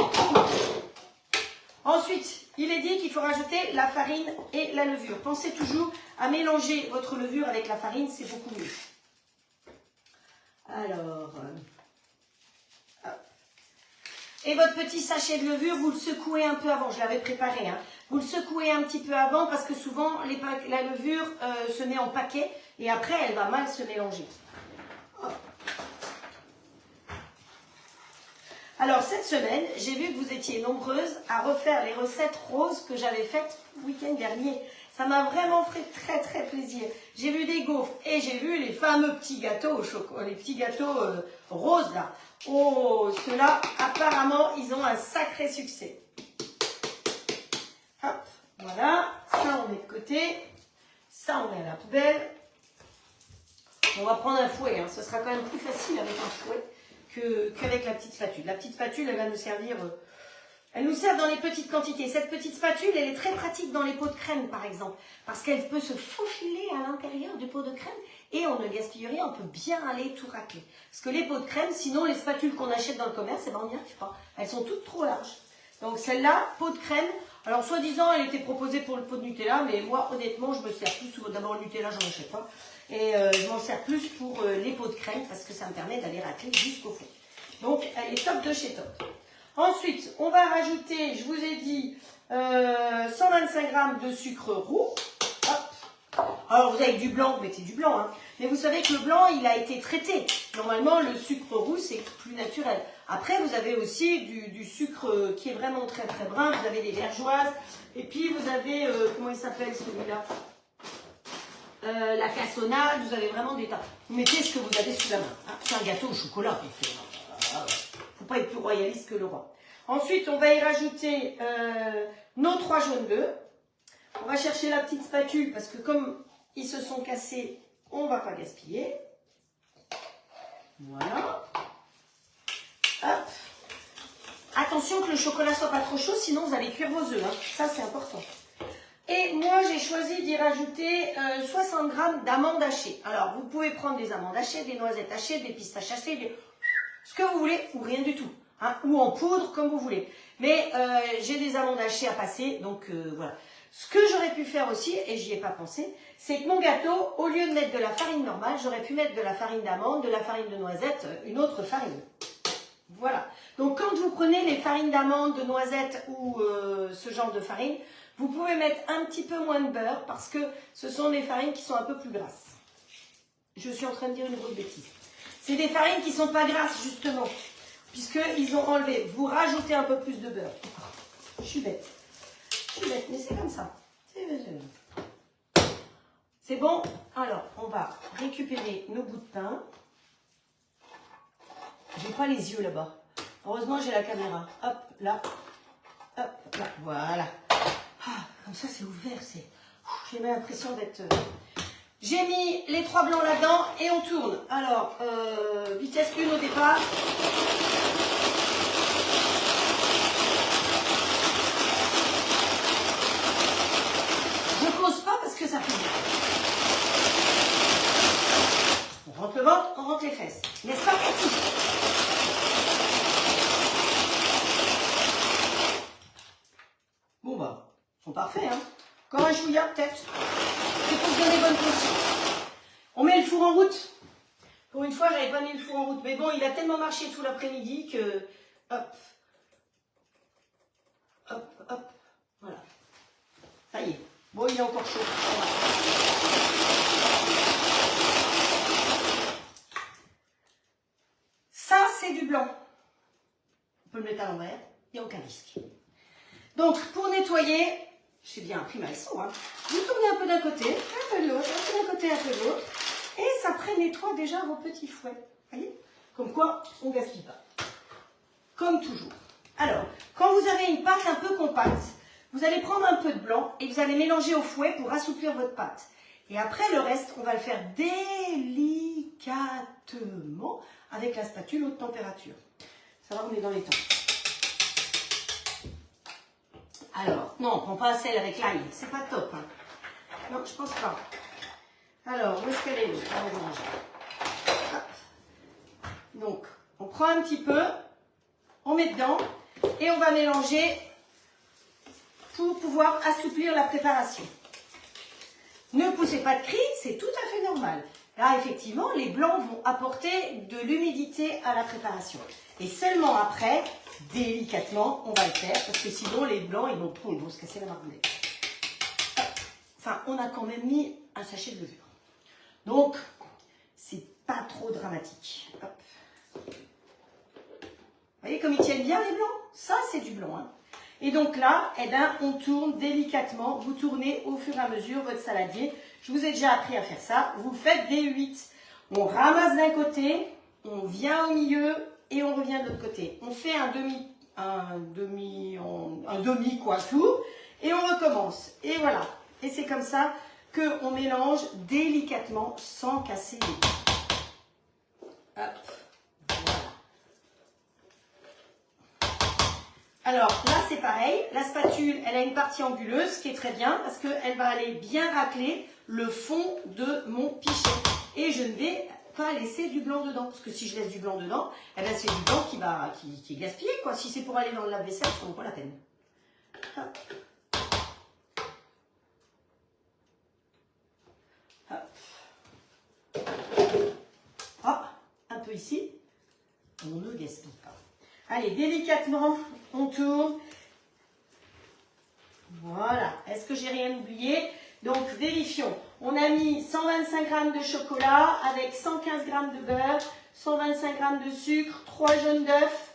Ensuite, il est dit qu'il faut rajouter la farine et la levure. Pensez toujours à mélanger votre levure avec la farine, c'est beaucoup mieux. Alors, et votre petit sachet de levure, vous le secouez un peu avant. Je l'avais préparé. Hein. Vous le secouez un petit peu avant parce que souvent, la levure se met en paquet et après, elle va mal se mélanger. Hop. Alors, cette semaine, j'ai vu que vous étiez nombreuses à refaire les recettes roses que j'avais faites le week-end dernier. Ça m'a vraiment fait très, très plaisir. J'ai vu des gaufres et j'ai vu les fameux petits gâteaux au chocolat, les petits gâteaux roses là. Oh, ceux-là, apparemment, ils ont un sacré succès. Hop, voilà. Ça, on met de côté. Ça, on met à la poubelle. On va prendre un fouet. Hein. Ce sera quand même plus facile avec un fouet qu'avec la petite spatule. La petite spatule, elle va nous servir... Elle nous sert dans les petites quantités. Cette petite spatule, elle est très pratique dans les pots de crème, par exemple. Parce qu'elle peut se faufiler à l'intérieur du pot de crème. Et on ne gaspille rien, on peut bien aller tout racler. Parce que les pots de crème, sinon les spatules qu'on achète dans le commerce, eh ben, on n'y arrive pas. Elles sont toutes trop larges. Donc celle-là, pot de crème. Alors soi-disant, elle était proposée pour le pot de Nutella. Mais moi, honnêtement, je me sers plus. D'abord, le Nutella, j'en achète pas. Et je m'en sers plus pour les pots de crème. Parce que ça me permet d'aller racler jusqu'au fond. Donc, elle est top de chez top. Ensuite, on va rajouter, je vous ai dit, 125 g de sucre roux. Hop. Alors, vous avez du blanc, mettez du blanc. Hein. Mais vous savez que le blanc, il a été traité. Normalement, le sucre roux, c'est plus naturel. Après, vous avez aussi du sucre qui est vraiment très, très brun. Vous avez des vergeoises. Et puis, vous avez, comment il s'appelle celui-là, la cassonade. Vous avez vraiment des tas. Vous mettez ce que vous avez sous la main. Hein. C'est un gâteau au chocolat. Il ne faut pas être plus royaliste que le roi. Ensuite, on va y rajouter nos 3 jaunes d'œufs. On va chercher la petite spatule parce que comme ils se sont cassés, on ne va pas gaspiller. Voilà. Hop. Attention que le chocolat ne soit pas trop chaud, sinon vous allez cuire vos œufs. Hein. Ça, c'est important. Et moi, j'ai choisi d'y rajouter 60 g d'amandes hachées. Alors, vous pouvez prendre des amandes hachées, des noisettes hachées, des pistaches hachées, ce que vous voulez ou rien du tout. Hein, ou en poudre, comme vous voulez. Mais j'ai des amandes hachées à passer, donc voilà. Ce que j'aurais pu faire aussi, et j'y ai pas pensé, c'est que mon gâteau, au lieu de mettre de la farine normale, j'aurais pu mettre de la farine d'amande, de la farine de noisette, une autre farine. Voilà. Donc quand vous prenez les farines d'amande, de noisette ou ce genre de farine, vous pouvez mettre un petit peu moins de beurre parce que ce sont des farines qui sont un peu plus grasses. Je suis en train de dire une grosse bêtise. C'est des farines qui ne sont pas grasses justement, puisqu'ils ont enlevé. Vous rajoutez un peu plus de beurre. Je suis bête. Mais c'est comme ça. C'est bon. Alors, on va récupérer nos bouts de pain. J'ai pas les yeux là-bas. Heureusement, j'ai la caméra. Hop, là. Hop, là. Voilà. Ah, comme ça, c'est ouvert. J'ai l'impression d'être... J'ai mis les 3 blancs là-dedans et on tourne. Alors, vitesse 1 au départ. Je pose pas parce que ça fait bien. On rentre le ventre, on rentre les fesses. N'est-ce pas, Cathy? Bon bah, ils sont parfaits, hein. Encore un chouïa, peut-être. C'est pour se donner bonne conscience. On met le four en route. Pour une fois, j'avais pas mis le four en route. Mais bon, il a tellement marché tout l'après-midi que... Hop. Hop, hop. Voilà. Ça y est. Bon, il est encore chaud. Voilà. Ça, c'est du blanc. On peut le mettre à l'envers. Il n'y a aucun risque. Donc, pour nettoyer... J'ai bien appris ma leçon, hein. Vous tournez un peu d'un côté, un peu de l'autre, un peu d'un côté, un peu de l'autre. Et ça pré-nettoie déjà vos petits fouets. Voyez? Comme quoi, on ne gaspille pas. Comme toujours. Alors, quand vous avez une pâte un peu compacte, vous allez prendre un peu de blanc et vous allez mélanger au fouet pour assouplir votre pâte. Et après, le reste, on va le faire délicatement avec la spatule haute température. Ça va, on est dans les temps. Alors, non, on ne prend pas la selle avec l'ail, c'est pas top. Hein. Non, je pense pas. Alors, où est-ce qu'elle est l'autre? On va manger. Donc, on prend un petit peu, on met dedans et on va mélanger pour pouvoir assouplir la préparation. Ne poussez pas de cris, c'est tout à fait normal. Là, effectivement, les blancs vont apporter de l'humidité à la préparation. Et seulement après, délicatement, on va le faire, parce que sinon, les blancs, ils vont se casser la margoulette. Enfin, on a quand même mis un sachet de levure. Donc, c'est pas trop dramatique. Hop. Vous voyez comme ils tiennent bien, les blancs? Ça, c'est du blanc. Hein. Et donc là, eh ben, on tourne délicatement. Vous tournez au fur et à mesure votre saladier. Je vous ai déjà appris à faire ça. Vous faites des 8. On ramasse d'un côté, on vient au milieu et on revient de l'autre côté. On fait un demi quoi, tour et on recommence. Et voilà. Et c'est comme ça qu'on mélange délicatement sans casser les doigts. Hop. Alors là, c'est pareil. La spatule, elle a une partie anguleuse, ce qui est très bien parce qu'elle va aller bien racler le fond de mon pichet. Et je ne vais pas laisser du blanc dedans. Parce que si je laisse du blanc dedans, eh ben c'est du blanc qui est gaspillé, quoi. Si c'est pour aller dans le lave-vaisselle, ça ne vaut pas la peine. Hop. Hop. Hop. Un peu ici. On ne gaspille pas. Allez, délicatement, on tourne. Voilà. Est-ce que j'ai rien oublié? Donc, vérifions. On a mis 125 g de chocolat avec 115 g de beurre, 125 g de sucre, 3 jaunes d'œufs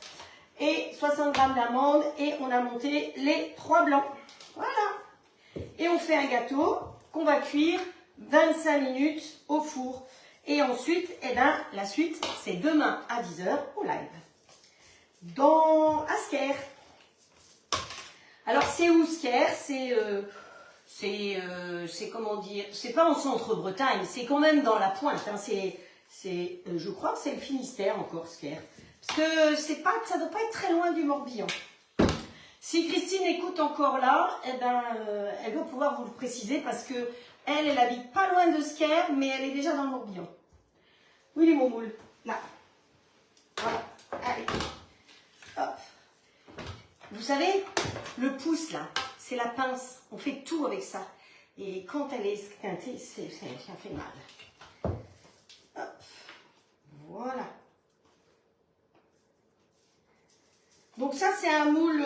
et 60 g d'amandes. Et on a monté les 3 blancs. Voilà. Et on fait un gâteau qu'on va cuire 25 minutes au four. Et ensuite, eh ben, la suite, c'est demain à 10 h au live. Dans Asker. Alors c'est où Sker? C'est comment dire? C'est pas en centre-Bretagne, c'est quand même dans la pointe. Hein. Je crois que c'est le Finistère encore Sker. Parce que ça ne doit pas être très loin du Morbihan. Si Christine écoute encore là, eh ben, elle va pouvoir vous le préciser parce que elle habite pas loin de Sker, mais elle est déjà dans le Morbihan. Oui les moumoules, là. Voilà. Allez. Hop. Vous savez, le pouce là, c'est la pince. On fait tout avec ça. Et quand elle est esquintée, ça fait mal. Hop. Voilà. Donc ça, c'est un moule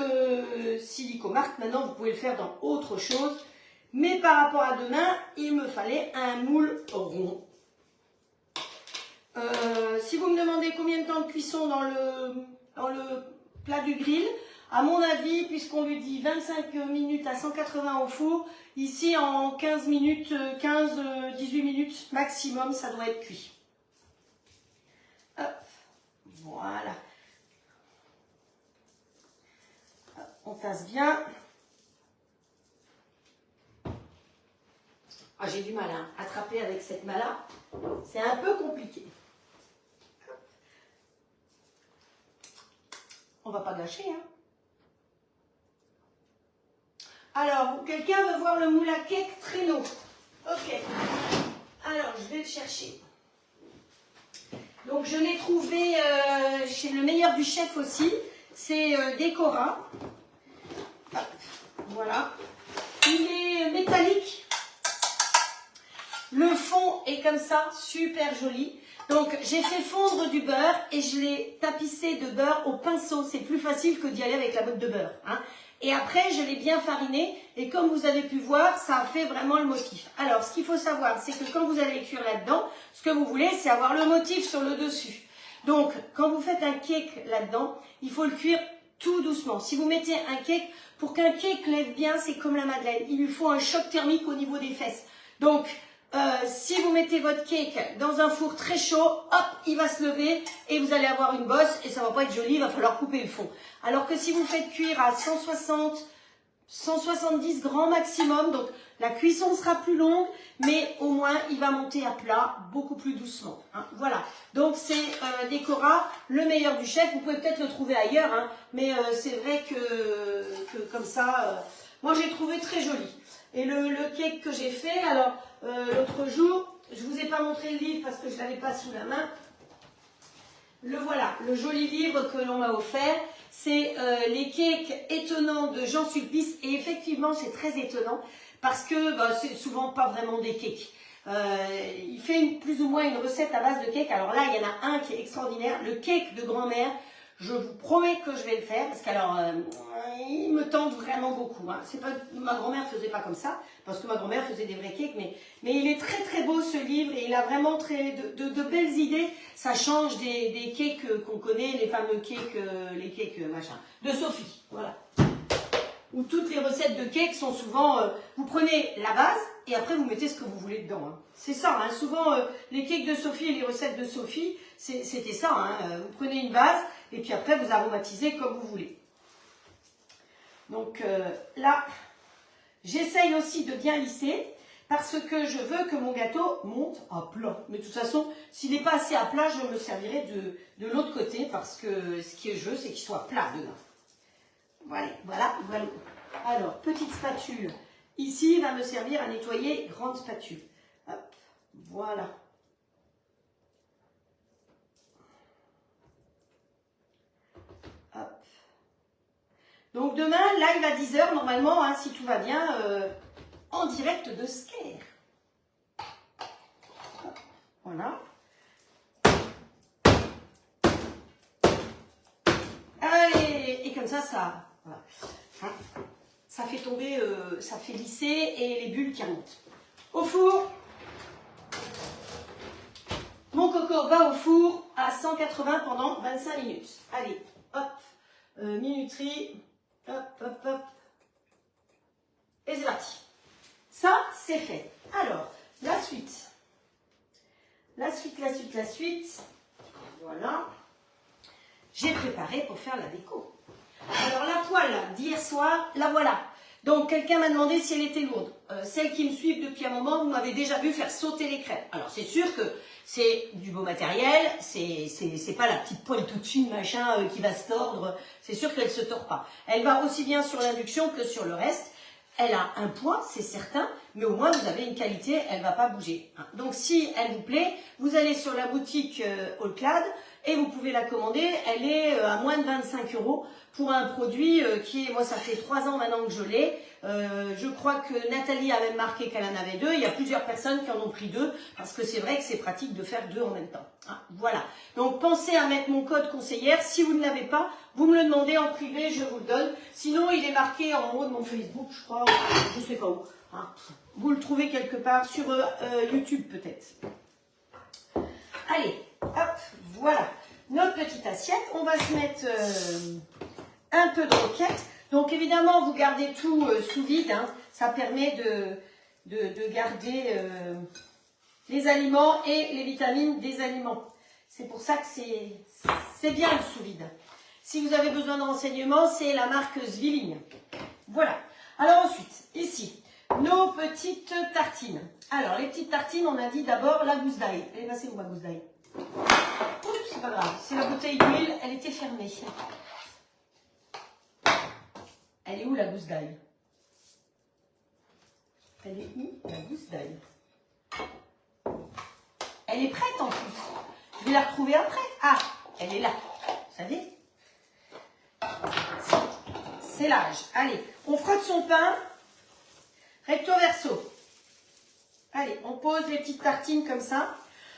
Silicomark. Maintenant, vous pouvez le faire dans autre chose. Mais par rapport à demain, il me fallait un moule rond. Si vous me demandez combien de temps de cuisson dans le plat du grill, à mon avis, puisqu'on lui dit 25 minutes à 180 au four, ici en 15 minutes, 15-18 minutes maximum, ça doit être cuit. Hop, voilà. Hop, on tasse bien. Ah, j'ai du mal à attraper avec cette main-là. C'est un peu compliqué. On va pas gâcher, hein. Alors, quelqu'un veut voir le moule à cake traîneau. Ok. Alors, je vais le chercher. Donc, je l'ai trouvé chez le meilleur du chef aussi. C'est Décora. Hop, voilà. Il est métallique. Le fond est comme ça, super joli. Donc, j'ai fait fondre du beurre et je l'ai tapissé de beurre au pinceau. C'est plus facile que d'y aller avec la botte de beurre, hein. Et après, je l'ai bien fariné et comme vous avez pu voir, ça a fait vraiment le motif. Alors, ce qu'il faut savoir, c'est que quand vous allez cuire là-dedans, ce que vous voulez, c'est avoir le motif sur le dessus. Donc, quand vous faites un cake là-dedans, il faut le cuire tout doucement. Si vous mettez un cake, pour qu'un cake lève bien, c'est comme la madeleine. Il lui faut un choc thermique au niveau des fesses. Donc, si vous mettez votre cake dans un four très chaud, hop, il va se lever et vous allez avoir une bosse et ça va pas être joli, il va falloir couper le fond. Alors que si vous faites cuire à 160, 170 grand maximum, donc la cuisson sera plus longue, mais au moins il va monter à plat beaucoup plus doucement, hein. Voilà, donc c'est Décora, le meilleur du chef. Vous pouvez peut-être le trouver ailleurs, hein, mais c'est vrai que comme ça, moi j'ai trouvé très joli. Et le cake que j'ai fait, alors l'autre jour, je ne vous ai pas montré le livre parce que je ne l'avais pas sous la main. Le voilà, le joli livre que l'on m'a offert. C'est les cakes étonnants de Jean Sulpice. Et effectivement, c'est très étonnant parce que c'est souvent pas vraiment des cakes. Il fait plus ou moins une recette à base de cake. Alors là, il y en a un qui est extraordinaire. Le cake de grand-mère. Je vous promets que je vais le faire parce qu'alors, il me tente vraiment beaucoup, hein. C'est pas, ma grand-mère faisait pas comme ça, parce que ma grand-mère faisait des vrais cakes, mais il est très très beau ce livre et il a vraiment de belles idées. Ça change des cakes qu'on connaît, les fameux cakes, les cakes machin, de Sophie, voilà. Où toutes les recettes de cakes sont souvent, vous prenez la base et après vous mettez ce que vous voulez dedans, hein. C'est ça, hein. Souvent les cakes de Sophie et les recettes de Sophie, c'était ça, hein. Vous prenez une base et puis après vous aromatisez comme vous voulez. Donc là, j'essaye aussi de bien lisser parce que je veux que mon gâteau monte à plat. Mais de toute façon, s'il n'est pas assez à plat, je me servirai de l'autre côté parce que ce que je veux, c'est qu'il soit plat dedans. Voilà, voilà, voilà. Alors, petite spatule. Ici, va me servir à nettoyer grande spatule. Hop, voilà. Hop. Donc demain, live à 10 h normalement, hein, si tout va bien, en direct de Scare. Hop, voilà. Allez, et comme ça, voilà. Hein, ça fait tomber, ça fait lisser et les bulles qui remontent. Au four. Mon coco va au four à 180 pendant 25 minutes. Allez, hop, minuterie, hop, hop, hop. Et c'est parti. Ça, c'est fait. Alors, la suite. La suite. Voilà. J'ai préparé pour faire la déco. Alors, la poêle d'hier soir, la voilà. Donc, quelqu'un m'a demandé si elle était lourde. Celles qui me suivent depuis un moment, vous m'avez déjà vu faire sauter les crêpes. Alors, c'est sûr que c'est du beau matériel, c'est pas la petite poêle toute fine, machin, qui va se tordre. C'est sûr qu'elle se tord pas. Elle va aussi bien sur l'induction que sur le reste. Elle a un poids, c'est certain, mais au moins vous avez une qualité, elle ne va pas bouger. Donc si elle vous plaît, vous allez sur la boutique Allclad et vous pouvez la commander. Elle est à moins de 25 € pour un produit qui est, moi ça fait 3 ans maintenant que je l'ai. Je crois que Nathalie a même marqué qu'elle en avait 2. Il y a plusieurs personnes qui en ont pris 2 parce que c'est vrai que c'est pratique de faire 2 en même temps. Ah, voilà. Donc pensez à mettre mon code conseillère. Si vous ne l'avez pas, vous me le demandez en privé, je vous le donne. Sinon, il est marqué en haut de mon Facebook, je crois, je ne sais pas où. Hein. Vous le trouvez quelque part sur YouTube peut-être. Allez, hop, voilà. Notre petite assiette. On va se mettre un peu de roquette. Donc évidemment, vous gardez tout sous vide. Hein. Ça permet de garder les aliments et les vitamines des aliments. C'est pour ça que c'est bien le sous vide. Si vous avez besoin de renseignements, c'est la marque Zwilling. Voilà. Alors ensuite, ici, nos petites tartines. Alors, les petites tartines, on a dit d'abord la gousse d'ail. Elle est passée où ma gousse d'ail? C'est pas grave, c'est la bouteille d'huile, elle était fermée. Elle est où la gousse d'ail? Elle est où la gousse d'ail? Elle est prête en plus. Je vais la retrouver après. Ah, elle est là. Vous savez? C'est l'âge. Allez, on frotte son pain. Recto verso. Allez, on pose les petites tartines comme ça.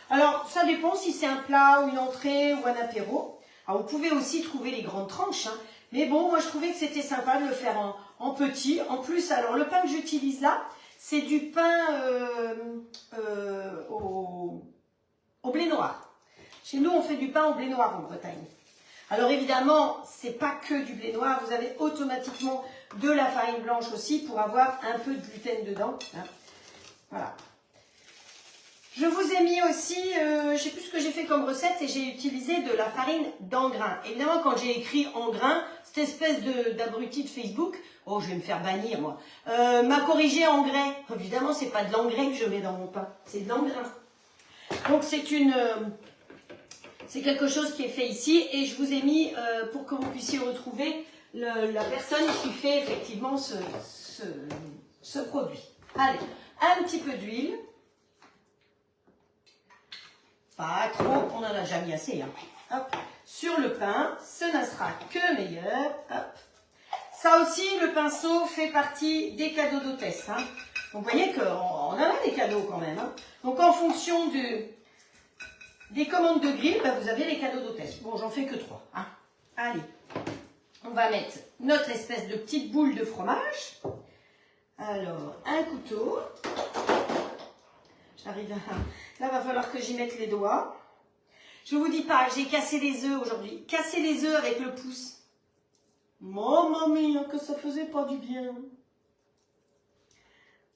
Alors, ça dépend si c'est un plat ou une entrée ou un apéro. Alors, vous pouvez aussi trouver les grandes tranches. Hein. Mais bon, moi, je trouvais que c'était sympa de le faire en petit. En plus, alors, le pain que j'utilise là, c'est du pain au blé noir. Chez nous, on fait du pain au blé noir en Bretagne. Alors évidemment, c'est pas que du blé noir, vous avez automatiquement de la farine blanche aussi pour avoir un peu de gluten dedans. Hein. Voilà. Je vous ai mis aussi, je ne sais plus ce que j'ai fait comme recette et j'ai utilisé de la farine d'engrain. Évidemment, quand j'ai écrit en grain, cette espèce d'abruti de Facebook, oh je vais me faire bannir moi, m'a corrigé en grès. Évidemment, c'est pas de l'engrais que je mets dans mon pain, c'est de l'engrain. Donc c'est quelque chose qui est fait ici et je vous ai mis pour que vous puissiez retrouver la personne qui fait effectivement ce produit. Allez, un petit peu d'huile. Pas trop, on en a déjà mis assez. Hein. Hop. Sur le pain, ce ne sera que meilleur. Hop. Ça aussi, le pinceau fait partie des cadeaux d'hôtesse. Hein. Donc vous voyez qu'on en a des cadeaux quand même. Hein. Donc en fonction des commandes de grill, bah, vous avez les cadeaux d'hôtesse. Bon, j'en fais que 3. Hein. Allez, on va mettre notre espèce de petite boule de fromage. Alors, un couteau. J'arrive à... Là, va falloir que j'y mette les doigts. Je vous dis pas, j'ai cassé les œufs aujourd'hui. Cassé les œufs avec le pouce. Mamma mia, que ça faisait pas du bien.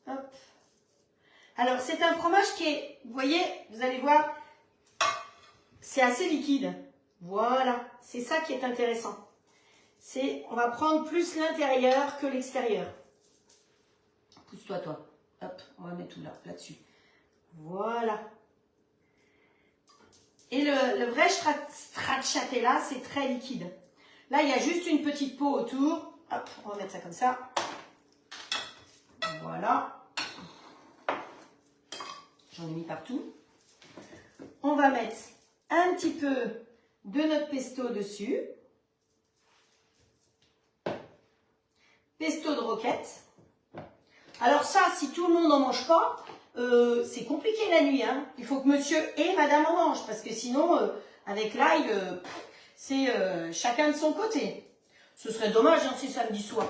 Hop. Alors, c'est un fromage qui est, vous voyez, vous allez voir, c'est assez liquide. Voilà, c'est ça qui est intéressant. On va prendre plus l'intérieur que l'extérieur. Pousse-toi, toi. Hop, on va mettre tout là-dessus. Voilà. Et le vrai stracciatella, c'est très liquide. Là, il y a juste une petite peau autour. Hop, on va mettre ça comme ça. Voilà. J'en ai mis partout. On va mettre un petit peu de notre pesto dessus. Pesto de roquette. Alors ça, si tout le monde n'en mange pas, c'est compliqué la nuit. Hein. Il faut que monsieur et madame en mangent, parce que sinon, avec l'ail, c'est chacun de son côté. Ce serait dommage hein, si samedi soir.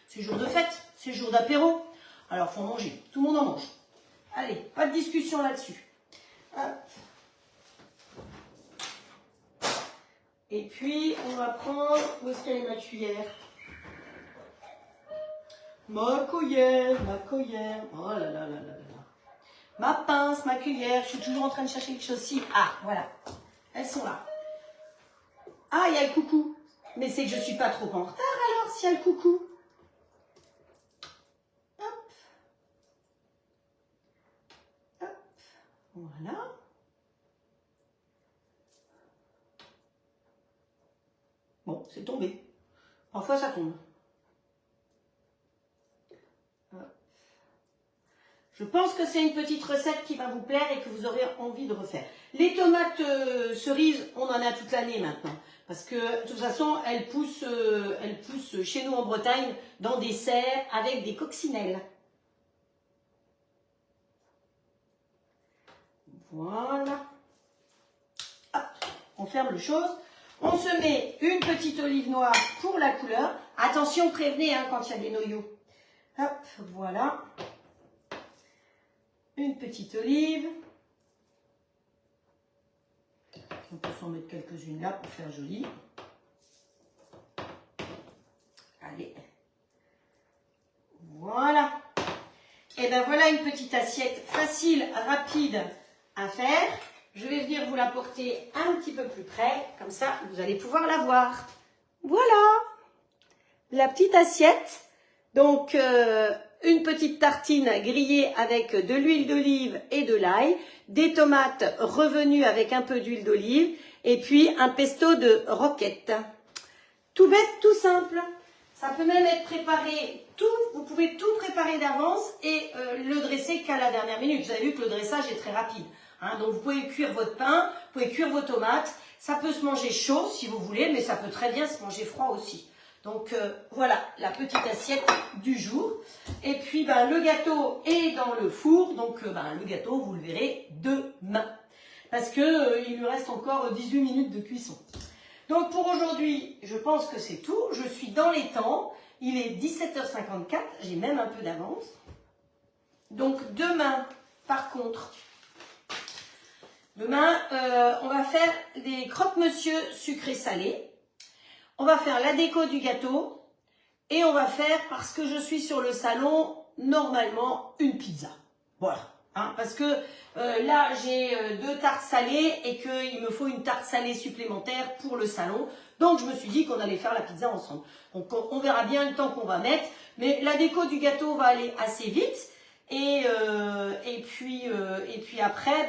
C'est jour de fête, c'est jour d'apéro. Alors, faut manger. Tout le monde en mange. Allez, pas de discussion là-dessus. Et puis, on va prendre... Où est-ce qu'elle est ma cuillère? Ma cuillère, ma cuillère. Oh là là là là là. Ma pince, ma cuillère. Je suis toujours en train de chercher quelque chose ici. Ah, voilà. Elles sont là. Ah, il y a le coucou. Mais c'est que je ne suis pas trop en retard alors, s'il y a le coucou. Hop. Hop. Voilà. Bon, c'est tombé. Parfois, ça tombe. Je pense que c'est une petite recette qui va vous plaire et que vous aurez envie de refaire. Les tomates cerises, on en a toute l'année maintenant. Parce que de toute façon, elles poussent chez nous en Bretagne dans des serres avec des coccinelles. Voilà. Hop, on ferme le chose. On se met une petite olive noire pour la couleur. Attention, prévenez hein, quand il y a des noyaux. Hop, voilà. Une petite olive. On peut s'en mettre quelques-unes là pour faire joli. Allez. Voilà. Et bien voilà une petite assiette facile, rapide à faire. Je vais venir vous la porter un petit peu plus près. Comme ça, vous allez pouvoir la voir. Voilà. La petite assiette. Donc, une petite tartine grillée avec de l'huile d'olive et de l'ail, des tomates revenues avec un peu d'huile d'olive et puis un pesto de roquette. Tout bête, tout simple. Ça peut même être préparé vous pouvez tout préparer d'avance et le dresser qu'à la dernière minute. Vous avez vu que le dressage est très rapide. Hein, donc vous pouvez cuire votre pain, vous pouvez cuire vos tomates. Ça peut se manger chaud si vous voulez, mais ça peut très bien se manger froid aussi. Donc voilà la petite assiette du jour. Et puis le gâteau est dans le four. Donc le gâteau, vous le verrez demain. Parce que il lui reste encore 18 minutes de cuisson. Donc pour aujourd'hui, je pense que c'est tout. Je suis dans les temps. Il est 17h54. J'ai même un peu d'avance. Donc demain, par contre, on va faire des croque-monsieur sucré-salé. On va faire la déco du gâteau et on va faire, parce que je suis sur le salon, normalement une pizza. Voilà, hein, parce que là j'ai 2 tartes salées et qu'il me faut une tarte salée supplémentaire pour le salon. Donc je me suis dit qu'on allait faire la pizza ensemble. Donc on verra bien le temps qu'on va mettre, mais la déco du gâteau va aller assez vite. Et puis après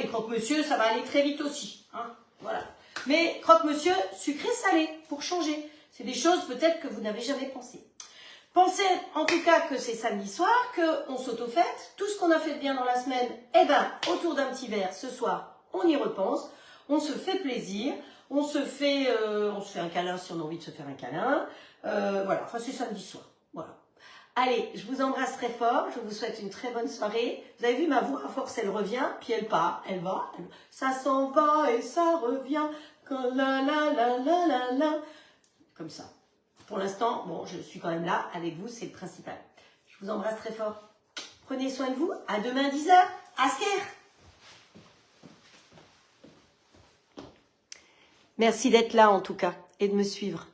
les croque-monsieur, ça va aller très vite aussi. Hein, voilà. Mais croque-monsieur sucré-salé, pour changer. C'est des choses peut-être que vous n'avez jamais pensé. Pensez en tout cas que c'est samedi soir, qu'on s'auto-fête. Tout ce qu'on a fait de bien dans la semaine, autour d'un petit verre, ce soir, on y repense. On se fait plaisir. On se fait un câlin si on a envie de se faire un câlin. Voilà, enfin c'est samedi soir. Voilà. Allez, je vous embrasse très fort, je vous souhaite une très bonne soirée. Vous avez vu ma voix, à force elle revient, puis elle part, elle va, ça s'en va et ça revient, comme ça. Pour l'instant, bon, je suis quand même là avec vous, c'est le principal. Je vous embrasse très fort. Prenez soin de vous, à demain 10h, Asker. Merci d'être là en tout cas et de me suivre.